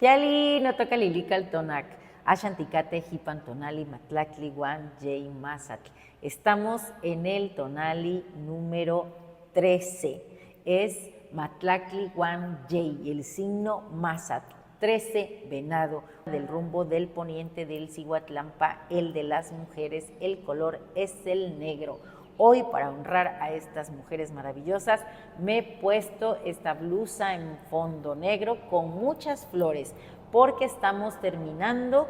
Yali no toca lilical tonac, Ashanticate hipantonali matlacli guan yei mazatl. Estamos en el tonali número 13. Es matlacli guan yei, el signo mazatl. 13, venado, del rumbo del poniente del Cihuatlampa, el de las mujeres, el color es el negro. Hoy, para honrar a estas mujeres maravillosas, me he puesto esta blusa en fondo negro con muchas flores, porque estamos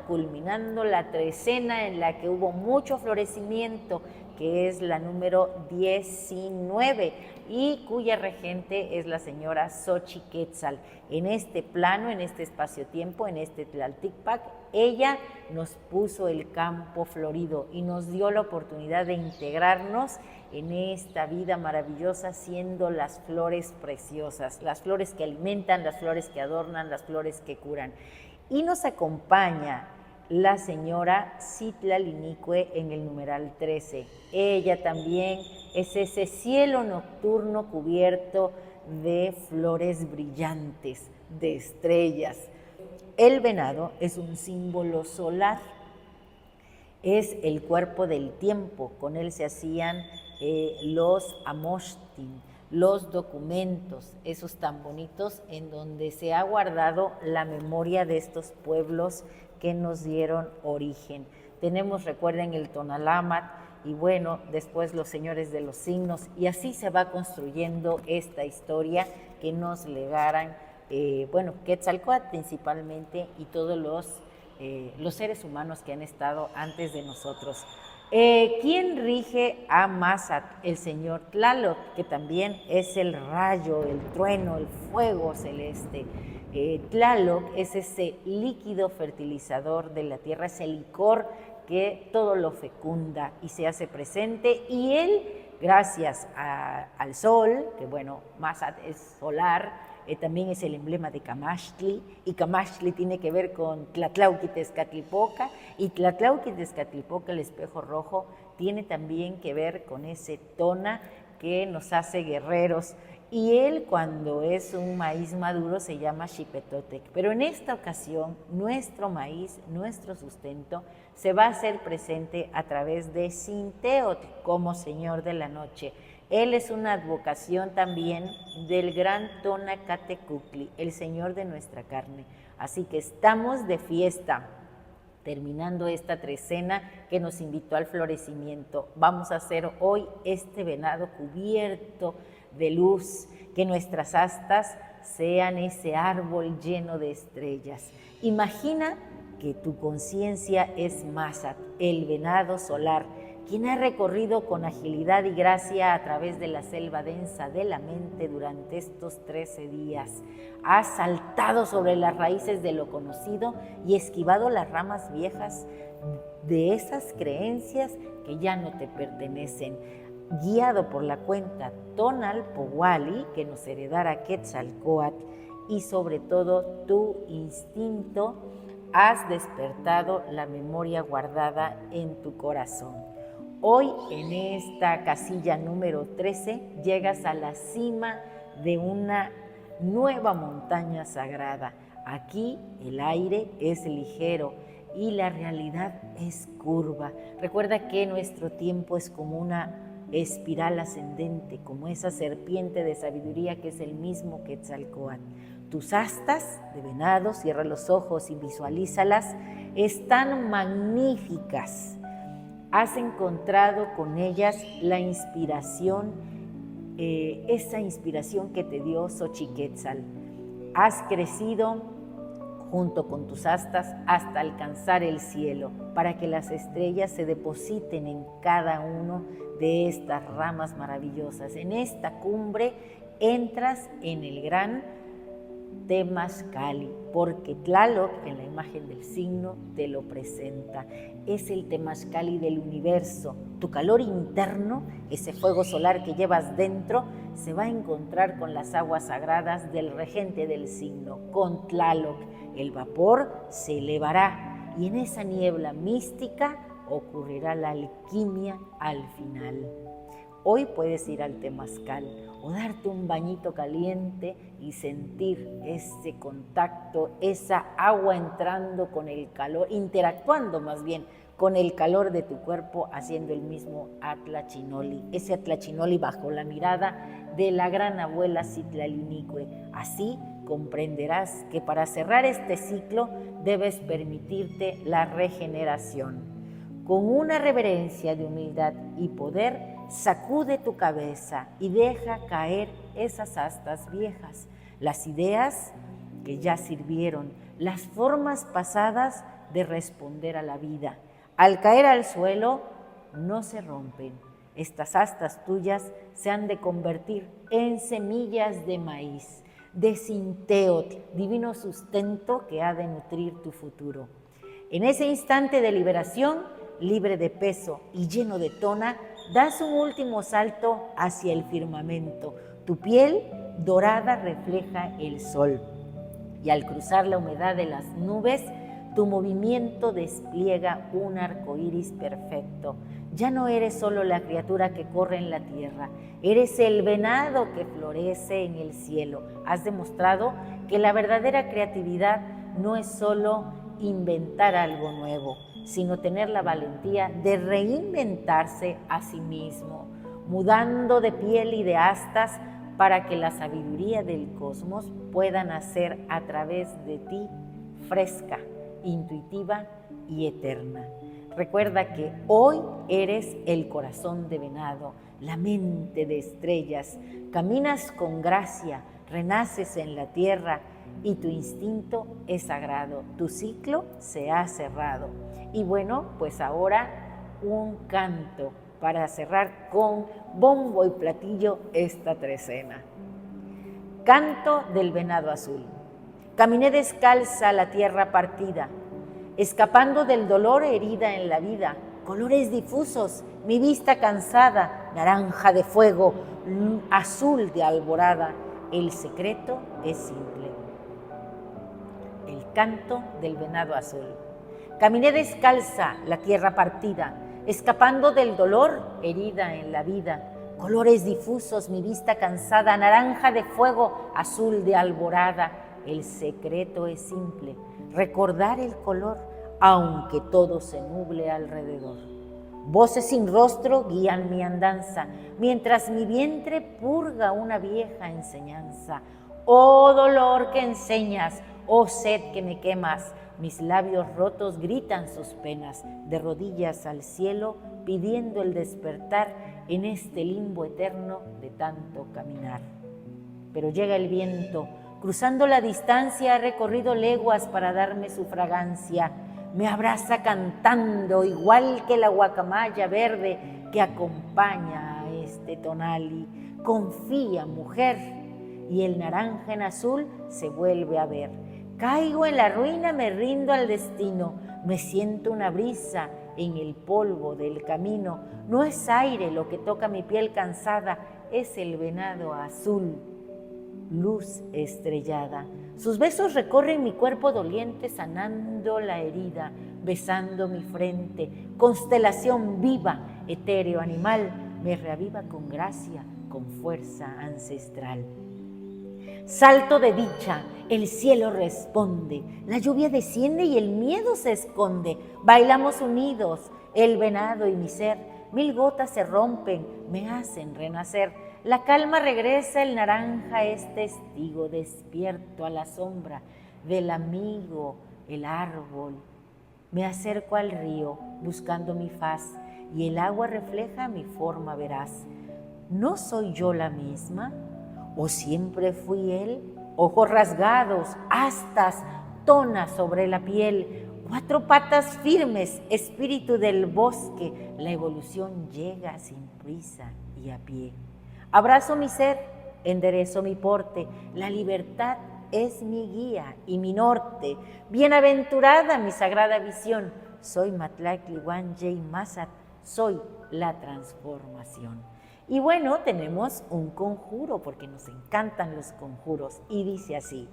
culminando la trecena en la que hubo mucho florecimiento, que es la número 19 y cuya regente es la señora Xochitl Quetzal. En este plano, en este espacio-tiempo, en este Tlalticpac, ella nos puso el campo florido y nos dio la oportunidad de integrarnos en esta vida maravillosa, siendo las flores preciosas, las flores que alimentan, las flores que adornan, las flores que curan. Y nos acompaña la señora Citlalinicue en el numeral 13. Ella también es ese cielo nocturno cubierto de flores brillantes, de estrellas. El venado es un símbolo solar, es el cuerpo del tiempo, con él se hacían los amoshtin, los documentos, esos tan bonitos en donde se ha guardado la memoria de estos pueblos que nos dieron origen. Tenemos, recuerden, el Tonalámatl y bueno, después los señores de los signos, y así se va construyendo esta historia que nos legaran, Quetzalcóatl principalmente y todos los seres humanos que han estado antes de nosotros. ¿Quién rige a Mazatl? El señor Tlaloc, que también es el rayo, el trueno, el fuego celeste. Tlaloc es ese líquido fertilizador de la tierra, ese licor que todo lo fecunda y se hace presente, y él, gracias al sol, que bueno, Mazatl es solar, también es el emblema de Camachtli, y Camachtli tiene que ver con Tlatlauquitezcatlipoca, y Tlatlauquitezcatlipoca, el espejo rojo, tiene también que ver con ese tona que nos hace guerreros, y él, cuando es un maíz maduro, se llama Xipetotec. Pero en esta ocasión, nuestro maíz, nuestro sustento, se va a hacer presente a través de Sinteotl como Señor de la Noche. Él es una advocación también del gran Tonacatecutli, el Señor de nuestra carne. Así que estamos de fiesta, terminando esta trecena que nos invitó al florecimiento. Vamos a hacer hoy este venado cubierto de luz, que nuestras astas sean ese árbol lleno de estrellas. Imagina que tu conciencia es Mazatl, el venado solar, quien ha recorrido con agilidad y gracia a través de la selva densa de la mente durante estos 13 días. Ha saltado sobre las raíces de lo conocido y esquivado las ramas viejas de esas creencias que ya no te pertenecen. Guiado por la cuenta Tonalpowali, que nos heredara Quetzalcóatl, y sobre todo tu instinto, has despertado la memoria guardada en tu corazón. Hoy, en esta casilla número 13, llegas a la cima de una nueva montaña sagrada. Aquí el aire es ligero y la realidad es curva. Recuerda que nuestro tiempo es como una espiral ascendente, como esa serpiente de sabiduría que es el mismo Quetzalcóatl. Tus astas de venado, cierra los ojos y visualízalas, están magníficas. Has encontrado con ellas la inspiración, esa inspiración que te dio Xochiquetzal. Has crecido junto con tus astas hasta alcanzar el cielo, para que las estrellas se depositen en cada uno de estas ramas maravillosas. En esta cumbre entras en el gran Temazcali, porque Tlaloc, en la imagen del signo, te lo presenta. Es el Temazcali del universo. Tu calor interno, ese fuego solar que llevas dentro, se va a encontrar con las aguas sagradas del regente del signo, con Tlaloc. El vapor se elevará y en esa niebla mística ocurrirá la alquimia al final. Hoy puedes ir al Temazcal o darte un bañito caliente y sentir ese contacto, esa agua entrando con el calor, interactuando más bien con el calor de tu cuerpo, haciendo el mismo Atlachinoli, ese Atlachinoli bajo la mirada de la gran abuela Citlalinicue. Así comprenderás que para cerrar este ciclo debes permitirte la regeneración. Con una reverencia de humildad y poder, sacude tu cabeza y deja caer esas astas viejas, las ideas que ya sirvieron, las formas pasadas de responder a la vida. Al caer al suelo, no se rompen. Estas astas tuyas se han de convertir en semillas de maíz, de Sinteotl, divino sustento que ha de nutrir tu futuro. En ese instante de liberación, libre de peso y lleno de tona, das un último salto hacia el firmamento. Tu piel dorada refleja el sol y al cruzar la humedad de las nubes, tu movimiento despliega un arco iris perfecto. Ya no eres solo la criatura que corre en la tierra, eres el venado que florece en el cielo. Has demostrado que la verdadera creatividad no es solo inventar algo nuevo, sino tener la valentía de reinventarse a sí mismo, mudando de piel y de astas para que la sabiduría del cosmos pueda nacer a través de ti, fresca, intuitiva y eterna. Recuerda que hoy eres el corazón de venado, la mente de estrellas, caminas con gracia, renaces en la tierra y tu instinto es sagrado, tu ciclo se ha cerrado. Y bueno, pues ahora un canto para cerrar con bombo y platillo esta trecena. Canto del venado azul. Caminé descalza a la tierra partida, escapando del dolor herida en la vida, colores difusos, mi vista cansada, naranja de fuego, azul de alborada, el secreto es simple. El canto del venado azul. Caminé descalza la tierra partida, escapando del dolor herida en la vida, colores difusos, mi vista cansada, naranja de fuego, azul de alborada, el secreto es simple, recordar el color, aunque todo se nuble alrededor. Voces sin rostro guían mi andanza, mientras mi vientre purga una vieja enseñanza. Oh dolor que enseñas, oh sed que me quemas, mis labios rotos gritan sus penas, de rodillas al cielo, pidiendo el despertar en este limbo eterno de tanto caminar. Pero llega el viento, cruzando la distancia, ha recorrido leguas para darme su fragancia. Me abraza cantando, igual que la guacamaya verde que acompaña a este tonali. Confía, mujer, y el naranja en azul se vuelve a ver. Caigo en la ruina, me rindo al destino, me siento una brisa en el polvo del camino. No es aire lo que toca mi piel cansada, es el venado azul. Luz estrellada. Sus besos recorren mi cuerpo doliente, sanando la herida, besando mi frente. Constelación viva, etéreo animal, me reaviva con gracia, con fuerza ancestral. Salto de dicha, el cielo responde, la lluvia desciende y el miedo se esconde. Bailamos unidos, el venado y mi ser, 1000 gotas se rompen, me hacen renacer. La calma regresa, el naranja es testigo, despierto a la sombra del amigo, el árbol. Me acerco al río, buscando mi faz, y el agua refleja mi forma veraz. ¿No soy yo la misma? ¿O siempre fui él? Ojos rasgados, astas, tonas sobre la piel, 4 patas firmes, espíritu del bosque. La evolución llega sin prisa y a pie. Abrazo mi ser, enderezo mi porte, la libertad es mi guía y mi norte. Bienaventurada mi sagrada visión, soy Matlactlihuan Yey Mazat, soy la transformación. Y bueno, tenemos un conjuro, porque nos encantan los conjuros, y dice así: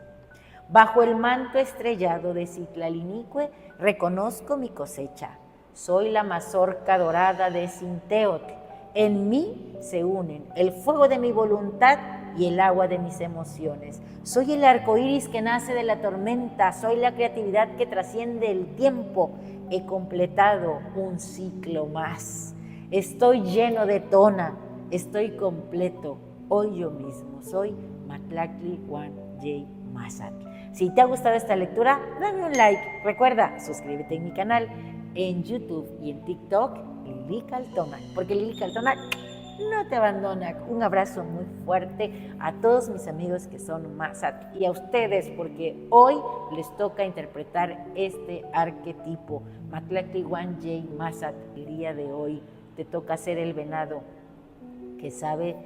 bajo el manto estrellado de Citlalinicue reconozco mi cosecha, soy la mazorca dorada de Sinteotl. En mí se unen el fuego de mi voluntad y el agua de mis emociones. Soy el arco iris que nace de la tormenta, soy la creatividad que trasciende el tiempo. He completado un ciclo más. Estoy lleno de tona, estoy completo. Hoy yo mismo soy Matlactli Juan J. Mazatlán. Si te ha gustado esta lectura, dame un like. Recuerda, suscríbete en mi canal en YouTube y en TikTok, Lili Caltonac, porque Lili Caltonac no te abandona. Un abrazo muy fuerte a todos mis amigos que son Mazat y a ustedes, porque hoy les toca interpretar este arquetipo. Matlactli Juan J. Mazat, el día de hoy te toca ser el venado que sabe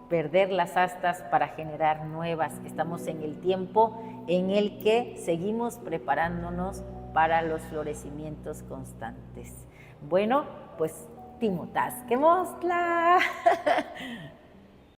perder las astas para generar nuevas. Estamos en el tiempo en el que seguimos preparándonos para los florecimientos constantes. Bueno, pues Timotás, que mostla.